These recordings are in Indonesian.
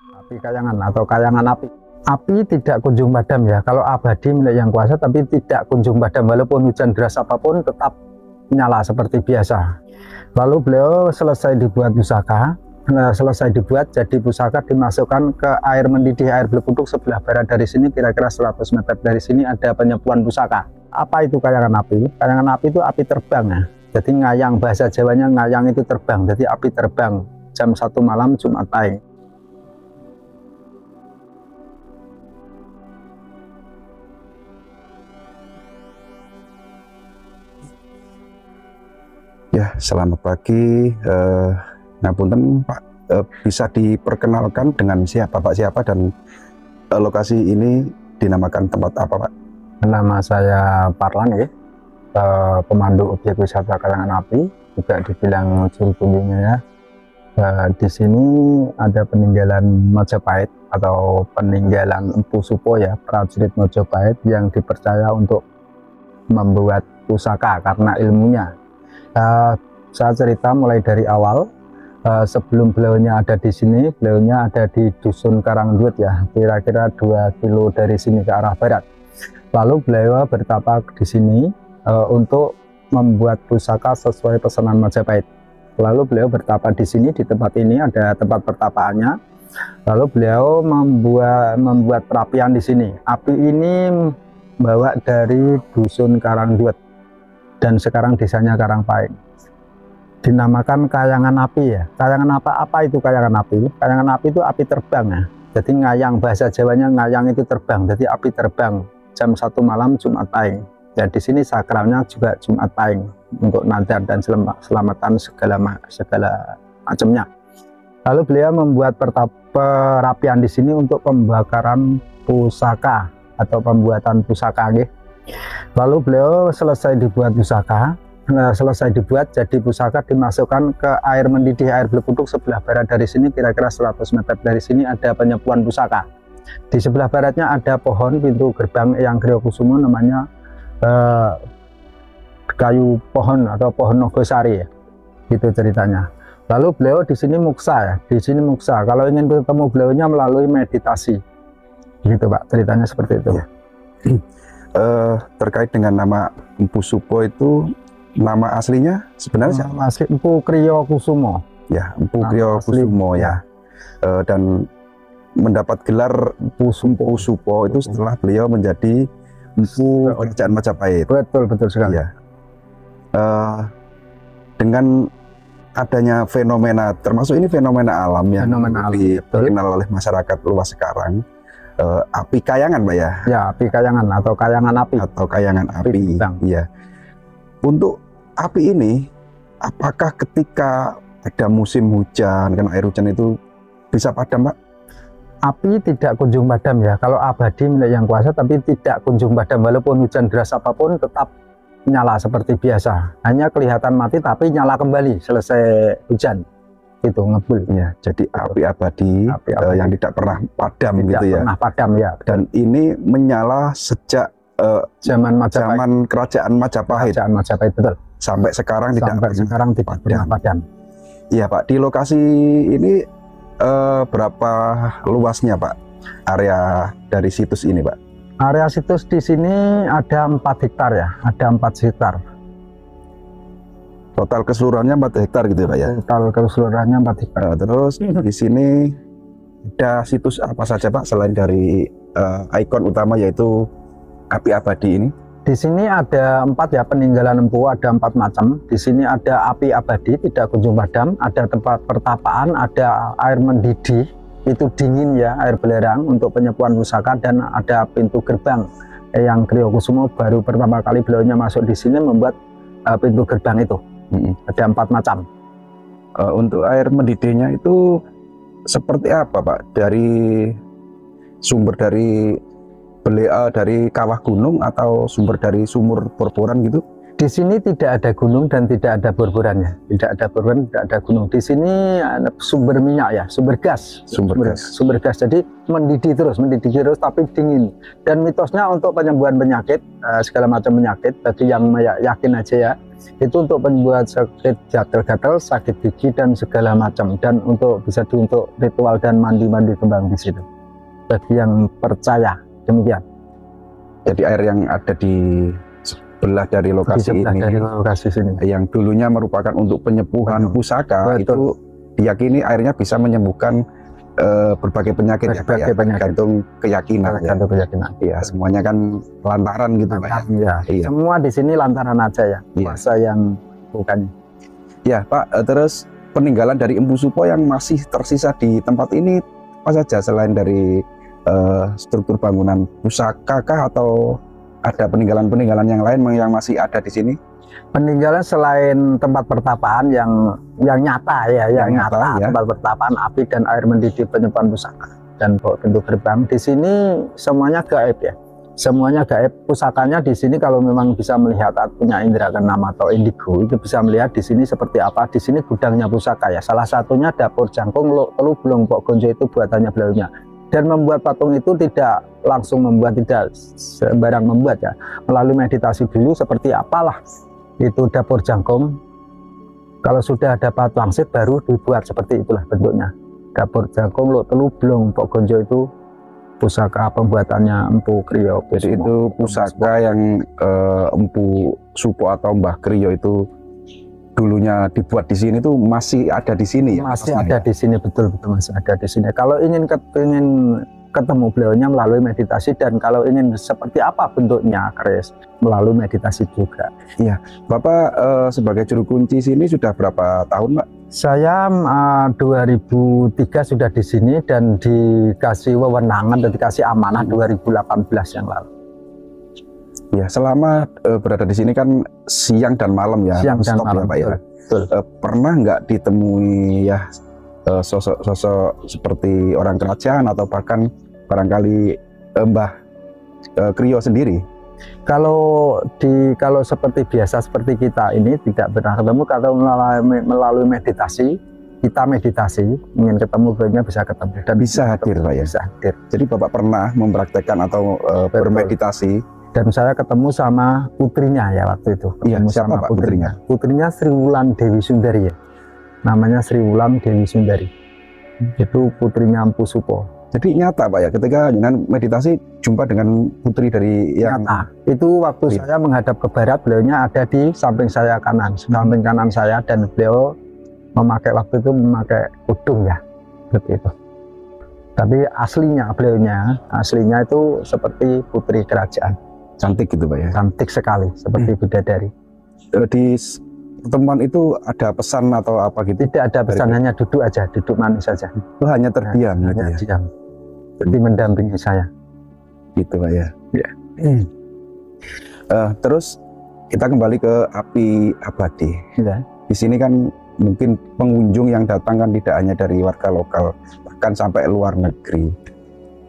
Api kayangan atau kayangan api. Api tidak kunjung padam ya, kalau abadi milik Yang Kuasa, tapi tidak kunjung padam walaupun hujan deras apapun tetap nyala seperti biasa. Lalu beliau selesai dibuat pusaka, selesai dibuat jadi pusaka, dimasukkan ke air mendidih, air Belekuduk sebelah barat dari sini, kira-kira 100 meter dari sini ada penyepuan pusaka. Apa itu kayangan api? Kayangan api itu api terbang ya. Jadi ngayang, bahasa Jawanya ngayang itu terbang, jadi api terbang jam 1 malam Jumat Pahing. Ya, selamat pagi. Ngapunten Pak, bisa diperkenalkan dengan siapa Pak, siapa, dan lokasi ini dinamakan tempat apa Pak? Nama saya Parlan ya, pemandu objek wisata kayangan api, juga dibilang juru kunjungnya ya. Di sini ada peninggalan Majapahit atau peninggalan Empu Supo ya, prajurit Majapahit yang dipercaya untuk membuat pusaka karena ilmunya. Saya cerita mulai dari awal. Sebelum beliaunya ada di sini, beliaunya ada di Dusun Karangduet ya, kira-kira 2 kilo dari sini ke arah barat. Lalu beliau bertapa di sini untuk membuat pusaka sesuai pesanan Majapahit. Lalu beliau bertapa di sini, di tempat ini ada tempat pertapaannya. Lalu beliau membuat perapian di sini. Api ini bawa dari Dusun Karangduet dan sekarang desanya Karangpahing. Dinamakan kayangan api ya. Kayangan apa itu kayangan api? Kayangan api itu api terbang ya. Jadi ngayang, bahasa Jawanya ngayang itu terbang. Jadi api terbang jam 1 malam Jumat Pahing. Ya di sini sakralnya juga Jumat Pahing untuk nazar dan selamatan segala macamnya. Lalu beliau membuat perapian di sini untuk pembakaran pusaka atau pembuatan pusaka gitu. Lalu beliau selesai dibuat pusaka, selesai dibuat jadi pusaka, dimasukkan ke air mendidih, air Belekuduk sebelah barat dari sini, kira-kira 100 meter dari sini ada penyepuan pusaka. Di sebelah baratnya ada pohon pintu gerbang Eyang Kriyokusumo, namanya kayu pohon atau pohon Nogosari ya, itu ceritanya. Lalu beliau di sini muksa ya, di sini muksa. Kalau ingin ketemu beliaunya melalui meditasi, gitu Pak, ceritanya seperti itu. Ya. Terkait dengan nama Empu Supo itu, nama aslinya sebenarnya nama asli Empu Kriyokusumo ya, Empu Kriyokusumo ya. Dan mendapat gelar Empu Supo itu setelah beliau menjadi Empu Kerajaan Majapahit. Betul sekali ya. Dengan adanya fenomena, termasuk ini fenomena alam yang dikenal oleh masyarakat luas sekarang, api kayangan Pak ya? Ya, api kayangan atau kayangan api. Atau kayangan api. Iya. Untuk api ini, apakah ketika ada musim hujan, kan air hujan itu bisa padam Pak? Api tidak kunjung padam ya. Kalau abadi milik Yang Kuasa, tapi tidak kunjung padam walaupun hujan deras apapun tetap nyala seperti biasa. Hanya kelihatan mati tapi nyala kembali selesai hujan. Itu ngebul ya. Jadi api abadi, yang tidak pernah padam tidak gitu ya. Pernah padam ya. Dan ini menyala sejak zaman Kerajaan Majapahit. Kerajaan Majapahit, betul. Sampai sekarang tidak pernah padam. Iya Pak, di lokasi ini berapa luasnya Pak area dari situs ini Pak? Area situs di sini ada 4 hektar ya, ada 4 hektar. Total keseluruhannya 4 hektar gitu ya Pak ya? Total keseluruhannya 4 hektar. Terus di sini ada situs apa saja Pak selain dari ikon utama yaitu api abadi ini? Di sini ada 4 ya, peninggalan empu ada 4 macam. Di sini ada api abadi tidak kunjung padam, ada tempat pertapaan, ada air mendidih itu dingin ya, air belerang untuk penyepuan pusaka, dan ada pintu gerbang Eyang Kriyokusumo. Baru pertama kali beliaunya masuk di sini membuat pintu gerbang itu. Ada 4 macam. Untuk air mendidihnya itu seperti apa Pak? Dari sumber dari dari kawah gunung atau sumber dari sumur bor-boran gitu? Di sini tidak ada gunung dan tidak ada bor-borannya. Tidak ada bor-boran, tidak ada gunung. Di sini sumber minyak ya, sumber gas. Sumber gas. Jadi mendidih terus tapi dingin. Dan mitosnya untuk penyembuhan penyakit, segala macam penyakit, bagi yang yakin aja ya, Itu untuk membuat sakit gatal-gatal, sakit gigi dan segala macam, dan untuk bisa untuk ritual dan mandi-mandi kembang di situ. Bagi yang percaya, demikian. Jadi air yang ada di sebelah dari lokasi ini, dari lokasi sini, yang dulunya merupakan untuk penyembuhan pusaka, itu diyakini airnya bisa menyembuhkan berbagai penyakit, ya, tergantung keyakinan. Tergantung keyakinan. Ya, semuanya kan lantaran gitu, Pak. Ya. Iya. Semua di sini lantaran aja ya. Iya. Masa yang bukan. Ya, Pak. Terus peninggalan dari Empu Supo yang masih tersisa di tempat ini apa saja selain dari struktur bangunan pusaka kah, atau ada peninggalan-peninggalan yang lain yang masih ada di sini? Peninggalan selain tempat pertapaan yang nyata ya, yang nyata ya. Tempat pertapaan api dan air mendidih penyimpan pusaka dan pintu gerbang di sini semuanya gaib ya, semuanya gaib. Pusakanya di sini kalau memang bisa melihat, punya indera keenam atau indigo, itu bisa melihat di sini seperti apa. Di sini gudangnya pusaka ya, salah satunya dapur jangkung telu belum pok gonjo, itu buatannya beliaunya. Dan membuat patung itu tidak langsung membuat, tidak sembarang membuat ya, melalui meditasi dulu seperti apalah itu dapur jangkung. Kalau sudah dapat wangsit baru dibuat seperti itulah bentuknya. Dapur jangkung lo telu blong pok gonjo itu pusaka pembuatannya Empu Kriyo. Jadi itu pusaka yang Empu Supo atau Mbah Kriyo itu dulunya dibuat di sini tuh masih ada di sini ya? Masih ada di sini, betul masih ada di sini. Kalau ingin ketemu beliaunya melalui meditasi, dan kalau ingin seperti apa bentuknya keris melalui meditasi juga. Iya, Bapak sebagai juru kunci sini sudah berapa tahun, Pak? Saya 2003 sudah di sini dan dikasih wewenangan dan dikasih amanah 2018 yang lalu. Ya, selama berada di sini kan siang dan malam ya, siang dan malam, ya, Pak ya. Betul. Pernah nggak ditemui ya sosok-sosok seperti orang kerajaan atau bahkan barangkali Mbah Kriyo sendiri? Kalau seperti biasa seperti kita ini tidak pernah ketemu. Kalau melalui meditasi, kita meditasi ingin ketemu beliaunya bisa ketemu dan bisa hadir, Pak ya. Bisa hadir. Jadi Bapak pernah mempraktekkan atau bermeditasi? Dan saya ketemu sama putrinya ya waktu itu. Iya, siapa Pak putrinya? Putrinya Sri Wulan Dewi Sundari ya. Namanya Sri Wulan Dewi Sundari. Itu putrinya Empu Supo. Jadi nyata, Pak ya, ketika dengan meditasi jumpa dengan putri dari yang nyata. Itu waktu saya menghadap ke barat, beliaunya ada di samping saya kanan, samping kanan saya, dan beliau waktu itu memakai udung ya, seperti itu. Tapi beliaunya aslinya itu seperti putri kerajaan. Cantik gitu, Pak ya? Cantik sekali, seperti bidadari. Di pertemuan itu ada pesan atau apa gitu? Tidak ada pesan, hanya duduk aja, duduk manis saja. Itu hanya terdiam, hanya diam. Jadi mendampingi saya. Gitu, Pak ya? Ya. Terus kita kembali ke api abadi. Ya. Di sini kan mungkin pengunjung yang datang kan tidak hanya dari warga lokal, bahkan sampai luar negeri.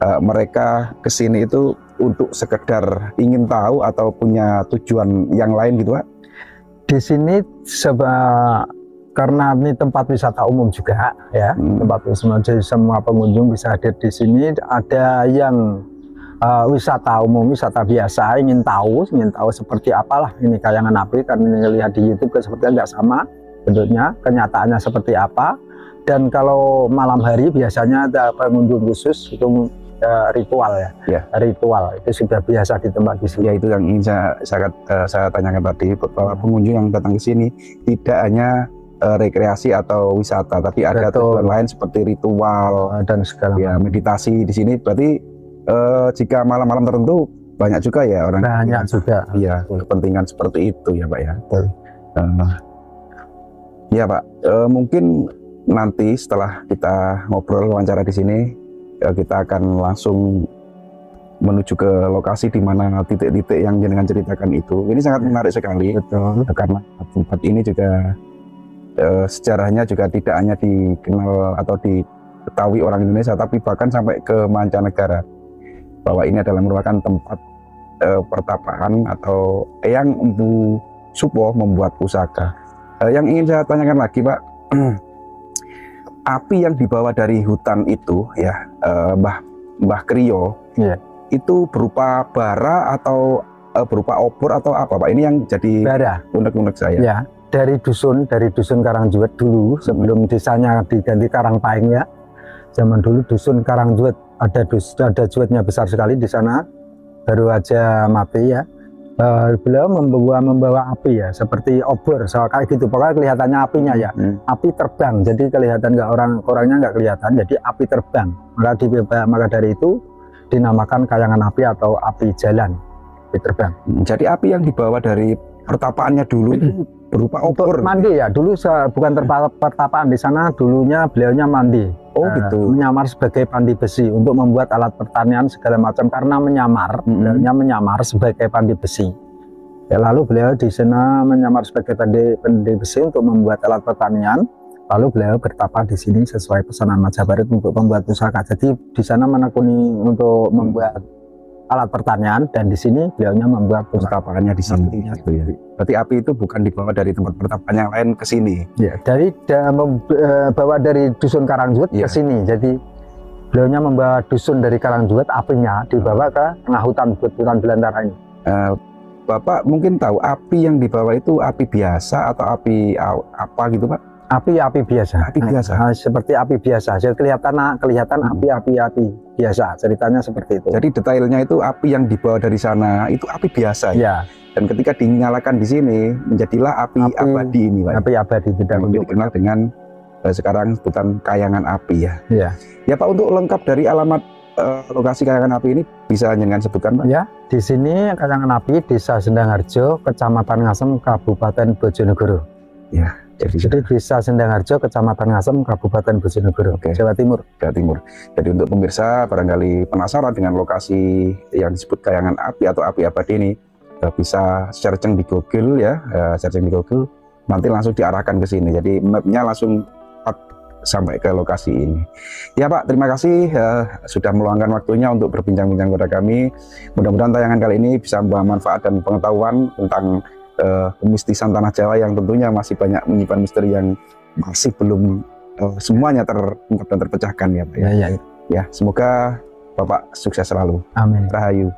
Mereka kesini itu untuk sekedar ingin tahu atau punya tujuan yang lain gitu, Pak? Di sini karena ini tempat wisata umum juga ya, tempat wisata, jadi semua pengunjung bisa hadir di sini. Ada yang wisata umum, wisata biasa, ingin tahu seperti apalah ini kayangan api, karena lihat di YouTube sepertinya nggak sama bentuknya, kenyataannya seperti apa. Dan kalau malam hari biasanya ada pengunjung khusus itu ritual ya. Ritual itu sudah biasa di tempat di sini. Ya, itu yang ingin saya tanyakan tadi, bahwa pengunjung yang datang ke sini tidak hanya rekreasi atau wisata, tapi ada tujuan lain seperti ritual dan segala meditasi di sini. Berarti jika malam-malam tertentu banyak juga ya orang juga ya kepentingan seperti itu ya, Pak ya. Ya, Pak, mungkin nanti setelah kita ngobrol wawancara di sini, kita akan langsung menuju ke lokasi di mana titik-titik yang jenengan ceritakan itu. Ini sangat menarik sekali. Betul. Karena tempat ini juga sejarahnya juga tidak hanya dikenal atau diketahui orang Indonesia, tapi bahkan sampai ke mancanegara, bahwa ini adalah merupakan tempat pertapaan atau yang Empu Supo membuat pusaka. Yang ingin saya tanyakan lagi, Pak, api yang dibawa dari hutan itu ya, Mbah Kriyo, itu berupa bara atau berupa obor atau apa Pak? Ini yang jadi bara. unek-unek saya. Ya, dari dusun Karangjuwet dulu sebelum desanya diganti Karangpaing ya. Zaman dulu dusun Karangjuwet ada juwetnya besar sekali di sana. Baru aja mati ya. Beliau membawa api ya, seperti obor, so, kayak gitu. Pokoknya kelihatannya apinya ya. Api terbang, jadi kelihatan orangnya nggak kelihatan, jadi api terbang. Maka dari itu dinamakan kayangan api atau api jalan, api terbang. Jadi api yang dibawa dari pertapaannya dulu itu berupa obor. Untuk mandi ya, dulu bukan pertapaan di sana, dulunya beliaunya mandi. Oh gitu. Menyamar sebagai pandi besi untuk membuat alat pertanian segala macam, karena beliaunya menyamar sebagai pandi besi. Ya, lalu beliau di sana menyamar sebagai pandi besi untuk membuat alat pertanian. Lalu beliau bertapa di sini sesuai pesanan Majapahit untuk membuat pusaka. Jadi di sana menekuni untuk membuat alat pertanian, dan di sini beliaunya membuat pertapaannya di sini. Gitu ya. Berarti api itu bukan dibawa dari tempat pertapaan yang lain ke sini. Ya, bawa dari dusun Karangjuwet ke sini. Jadi beliaunya membawa dusun dari Karangjuwet, apinya dibawa ke tengah hutan belantara ini. Bapak mungkin tahu api yang dibawa itu api biasa atau api apa gitu Pak? Api biasa. Api biasa. Seperti api biasa. Jadi kelihatan api biasa. Ceritanya seperti itu. Jadi detailnya itu api yang dibawa dari sana itu api biasa ya. Dan ketika dinyalakan di sini menjadilah api abadi ini Pak. Api abadi tidak dikenal dengan sekarang sebutan kayangan api ya. Iya. Ya Pak, untuk lengkap dari alamat lokasi kayangan api ini bisa jenengan sebutkan Pak? Ya, di sini kayangan api Desa Sendangharjo, Kecamatan Ngasem, Kabupaten Bojonegoro. Ya. Jadi Desa Sendangharjo, Kecamatan Ngasem, Kabupaten Bojonegoro, Jawa Timur. Jadi untuk pemirsa barangkali penasaran dengan lokasi yang disebut kayangan api atau api abadi ini, bisa searching di Google ya, nanti langsung diarahkan ke sini. Jadi mapnya langsung sampai ke lokasi ini. Ya Pak, terima kasih sudah meluangkan waktunya untuk berbincang-bincang kepada kami. Mudah-mudahan tayangan kali ini bisa membawa manfaat dan pengetahuan tentang kemistisan tanah Jawa yang tentunya masih banyak menyimpan misteri yang masih belum semuanya terungkap dan terpecahkan ya Pak. Ya, semoga Bapak sukses selalu. Amin. Rahayu.